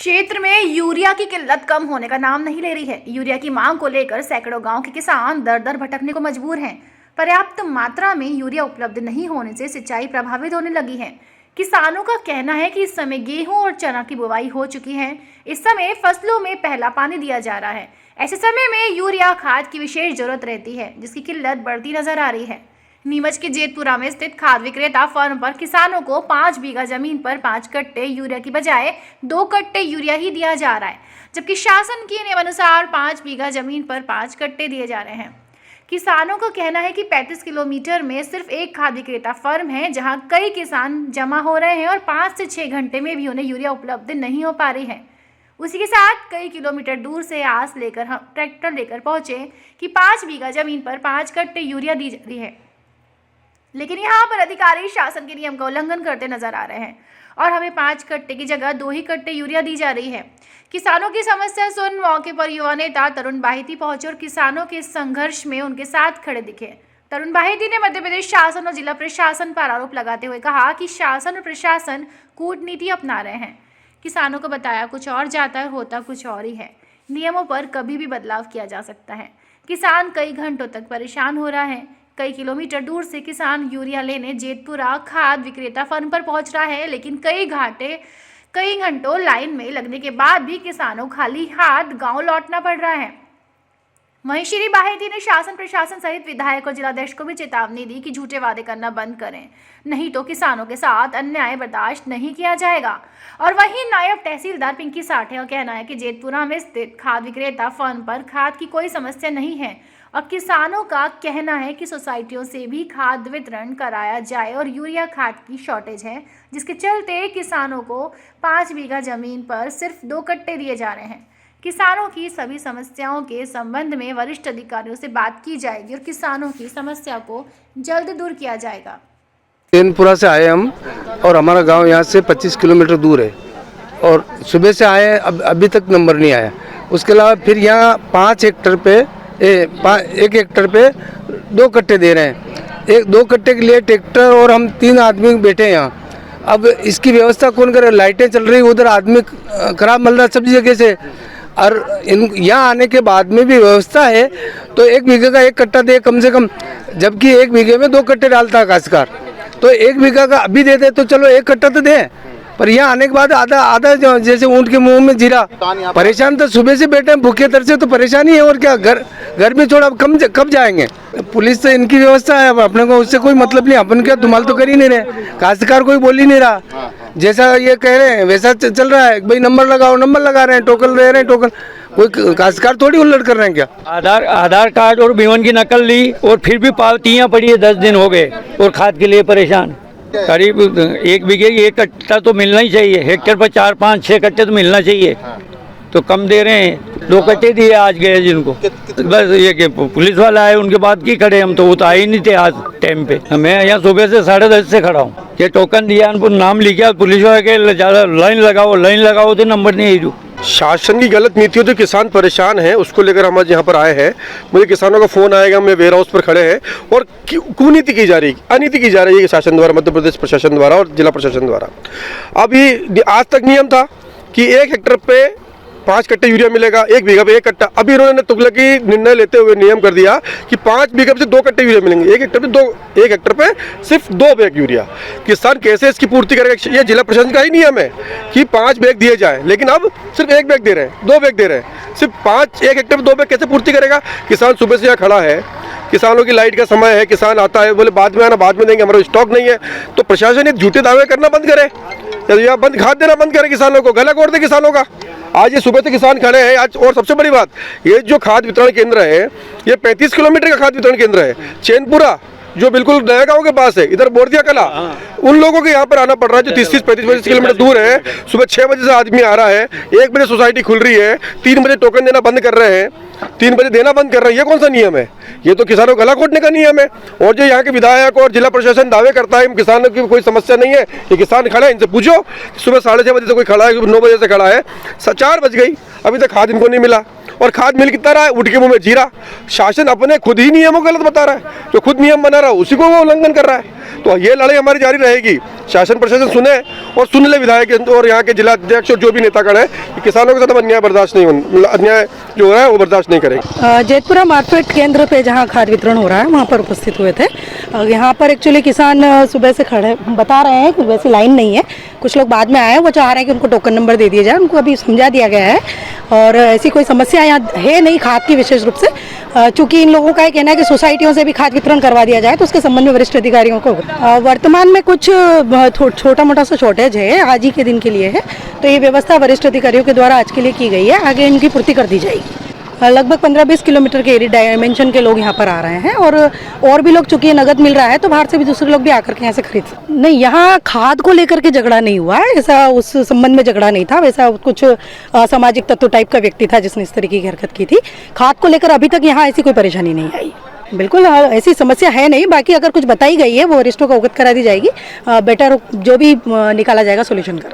क्षेत्र में यूरिया की किल्लत कम होने का नाम नहीं ले रही है। यूरिया की मांग को लेकर सैकड़ों गांव के किसान दर दर भटकने को मजबूर हैं। पर्याप्त मात्रा में यूरिया उपलब्ध नहीं होने से सिंचाई प्रभावित होने लगी है। किसानों का कहना है कि इस समय गेहूं और चना की बुवाई हो चुकी है। इस समय फसलों में पहला पानी दिया जा रहा है। ऐसे समय में यूरिया खाद की विशेष जरूरत रहती है, जिसकी किल्लत बढ़ती नजर आ रही है। नीमच के जेतपुरा में स्थित खाद विक्रेता फर्म पर किसानों को 5 बीघा जमीन पर 5 कट्टे यूरिया की बजाय 2 कट्टे यूरिया ही दिया जा रहा है, जबकि शासन के नियमानुसार 5 बीघा जमीन पर 5 कट्टे दिए जा रहे हैं। किसानों का कहना है कि 35 किलोमीटर में सिर्फ एक खाद विक्रेता फर्म है, जहां कई किसान जमा हो रहे हैं और 5 से 6 घंटे में भी उन्हें यूरिया उपलब्ध नहीं हो पा रही है। उसी के साथ कई किलोमीटर दूर से आस लेकर हम ट्रैक्टर लेकर पहुंचे कि 5 बीघा जमीन पर 5 कट्टे यूरिया दी जा रही है, लेकिन यहाँ पर अधिकारी शासन के नियम का उल्लंघन करते नजर आ रहे हैं और हमें 5 कट्टे की जगह 2 ही कट्टे यूरिया दी जा रही है। किसानों की समस्या सुन मौके पर युवा नेता तरुण बाहिती पहुंचे और किसानों के संघर्ष में उनके साथ खड़े दिखे। तरुण बाहिती ने मध्य प्रदेश शासन और जिला प्रशासन पर आरोप लगाते हुए कहा कि शासन और प्रशासन कूटनीति अपना रहे हैं। किसानों को बताया कुछ और जाता है, होता कुछ और ही है। नियमों पर कभी भी बदलाव किया जा सकता है। किसान कई घंटों तक परेशान हो रहा है। कई किलोमीटर दूर से किसान यूरिया लेने जेतपुरा खाद विक्रेता फर्म पर पहुंच रहा है, लेकिन कई घंटों लाइन में लगने के बाद भी किसानों खाली हाथ गांव लौटना पड़ रहा है। वहीं श्री बाहिती ने शासन प्रशासन सहित विधायक और जिलाध्यक्ष को भी चेतावनी दी कि झूठे वादे करना बंद करें, नहीं तो किसानों के साथ अन्याय बर्दाश्त नहीं किया जाएगा। और वहीं नायब तहसीलदार पिंकी साठे का कहना है कि जेतपुरा में स्थित खाद विक्रेता फर्म पर खाद की कोई समस्या नहीं है और किसानों का कहना है कि सोसाइटियों से भी खाद वितरण कराया जाए और यूरिया खाद की शॉर्टेज है, जिसके चलते किसानों को 5 बीघा जमीन पर सिर्फ 2 कट्टे दिए जा रहे हैं। किसानों की सभी समस्याओं के संबंध में वरिष्ठ अधिकारियों से बात की जाएगी और किसानों की समस्या को जल्द दूर किया जाएगा। जेतपुरा से आए हम और हमारा गांव यहां से 25 किलोमीटर दूर है और सुबह से आए अभी तक नंबर नहीं आया। उसके अलावा फिर यहाँ 1 हेक्टर पे 2 कट्टे दे रहे हैं। 2 कट्टे के लिए ट्रैक्टर और हम 3 आदमी बैठे हैं यहाँ। अब इसकी व्यवस्था कौन करे? लाइटें चल रही, उधर आदमी खराब मिल रहा सब जगह से। और यहाँ आने के बाद में भी व्यवस्था है तो 1 बीघे का 1 कट्टा दे कम से कम, जबकि 1 बीघे में 2 कट्टे डालता है काश्तकार। तो 1 बीघा का अभी दे दे तो चलो 1 कट्टा तो दे, पर यहाँ आने के बाद आधा जैसे ऊँट के मुंह में जीरा। परेशान तो सुबह से बैठे हैं, भूखे तरसे तो परेशानी है। और क्या घर में छोड़ा कब जाएंगे? पुलिस से इनकी व्यवस्था है, अब अपने को उससे कोई मतलब नहीं। अपन क्या धुमाल तो कर ही नहीं रहे, काश्तकार कोई बोल ही नहीं रहा। जैसा ये कह रहे हैं वैसा चल रहा है। भाई नंबर लगाओ, नंबर लगा रहे हैं, टोकन दे रहे हैं, टोकन। कोई काश्तकार थोड़ी उल्लड़ कर रहे हैं क्या? आधार कार्ड और बीवन की नकल ली और फिर भी पावतियाँ पड़ी है। 10 दिन हो गए और खाद के लिए परेशान। करीब 1 बीघे 1 कट्टा तो मिलना ही चाहिए। हेक्टेयर पर 4, 5, 6 कट्टे तो मिलना चाहिए, तो कम दे रहे हैं। 2 कट्टे दिए आज गए जिनको। बस ये कि पुलिस वाला आए, उनके बाद की खड़े हम, तो वो तो आए ही नहीं थे आज टाइम पे। मैं यहाँ सुबह से 10:30 से खड़ा हूँ। ये टोकन दिया, उनको नाम लिखा, पुलिस वाले के ज़्यादा लाइन लगाओ तो नंबर नहीं आई। शासन की गलत नीतियों जो किसान परेशान हैं उसको लेकर हम आज यहाँ पर आए हैं। मुझे किसानों का फ़ोन आएगा, हम वेयर हाउस पर खड़े हैं और कुनीति की जा रही, अनीति की जा रही है शासन द्वारा, मध्य प्रदेश प्रशासन द्वारा और जिला प्रशासन द्वारा। अभी आज तक नियम था कि 1 हेक्टर पे 5 कट्टे यूरिया मिलेगा, 1 बीघा पे 1 कट्टा। अभी इन्होंने तुगलकी निर्णय लेते हुए नियम कर दिया कि 5 बीघा से 2 कट्टे यूरिया मिलेंगे। 1 हेक्टर पे सिर्फ 2 बैग यूरिया। किसान कैसे इसकी पूर्ति करेगा? ये जिला प्रशासन का ही नियम है कि 5 बैग दिए जाए, लेकिन अब सिर्फ 1 बैग दे रहे हैं, 2 बैग दे रहे हैं। सिर्फ 1 हेक्टर पे 2 बैग कैसे पूर्ति करेगा? किसान सुबह से यहाँ खड़ा है, किसानों की लाइट का समय है, किसान आता है, बोले बाद में आना, बाद में देंगे, हमारा स्टॉक नहीं है। तो प्रशासन ये झूठे दावे करना बंद करे या खाद देना बंद करे, किसानों को गला कोड़ दे किसानों का। आज ये सुबह से किसान खड़े हैं आज। और सबसे बड़ी बात, ये जो खाद वितरण केंद्र है ये 35 किलोमीटर का खाद वितरण केंद्र है। चैनपुरा जो बिल्कुल नया गांव के पास है, इधर बोरदिया कला, उन लोगों को यहाँ पर आना पड़ रहा है जो 30-35 किलोमीटर दूर है। सुबह 6 बजे से आदमी आ रहा है, 1 बजे सोसाइटी खुल रही है, 3 बजे टोकन देना बंद कर रहे हैं, 3 बजे देना बंद कर रहे हैं। ये कौन सा नियम है? ये तो किसानों को गला घोटने का नियम है। और जो यहाँ के विधायक और जिला प्रशासन दावे करता है किसानों की कोई समस्या नहीं है, ये किसान खड़ा है, इनसे पूछो। सुबह 6:30 बजे से कोई खड़ा है, 9 बजे से खड़ा है, 4 बज गई, अभी तक खाद इनको नहीं मिला। और खाद मिल कितना रहा है? उठ के मुंह में जीरा। शासन अपने खुद ही नियमों को गलत बता रहा है। जो खुद नियम बना रहा है उसी को वो उल्लंघन कर रहा है। तो ये लड़ाई हमारी जारी रहेगी। शासन प्रशासन सुने और सुन ले विधायक और यहाँ के जिला अध्यक्ष और जो भी नेतागण है, कि किसानों के साथ अन्याय बर्दाश्त नहीं होने, अन्याय जो हो रहा है वो बर्दाश्त नहीं करेंगे। जेतपुरा मार्केट केंद्र पे जहाँ खाद वितरण हो रहा है वहाँ पर उपस्थित हुए थे। यहाँ पर एक्चुअली किसान सुबह से खड़े बता रहे हैं कि वैसे लाइन नहीं है, कुछ लोग बाद में आए हैं, वो चाह रहे हैं कि उनको टोकन नंबर दे दिया जाए। उनको अभी समझा दिया गया है और ऐसी कोई समस्या यहाँ है नहीं खाद की विशेष रूप से, चूँकि इन लोगों का ये कहना है कि सोसाइटियों से भी खाद वितरण करवा दिया जाए, तो उसके संबंध में वरिष्ठ अधिकारियों को वर्तमान में कुछ छोटा मोटा सा शॉर्टेज है, आज ही के दिन के लिए है, तो ये व्यवस्था वरिष्ठ अधिकारियों के द्वारा आज के लिए की गई है, आगे इनकी पूर्ति कर दी जाएगी। लगभग 15-20 किलोमीटर के एरिया डायमेंशन के लोग यहाँ पर आ रहे हैं और भी लोग, चूंकि नगद मिल रहा है तो बाहर से भी दूसरे लोग भी आकर के यहाँ से खरीद सकते। नहीं, यहाँ खाद को लेकर के झगड़ा नहीं हुआ है, ऐसा उस संबंध में झगड़ा नहीं था। वैसा कुछ सामाजिक तत्व टाइप का व्यक्ति था जिसने इस तरीके की हरकत की थी। खाद को लेकर अभी तक यहाँ ऐसी कोई परेशानी नहीं आई। बिल्कुल ऐसी समस्या है नहीं। बाकी अगर कुछ बताई गई है वो वरिष्ठों को अवगत करा दी जाएगी, बेटर जो भी निकाला जाएगा सोल्यूशन कर।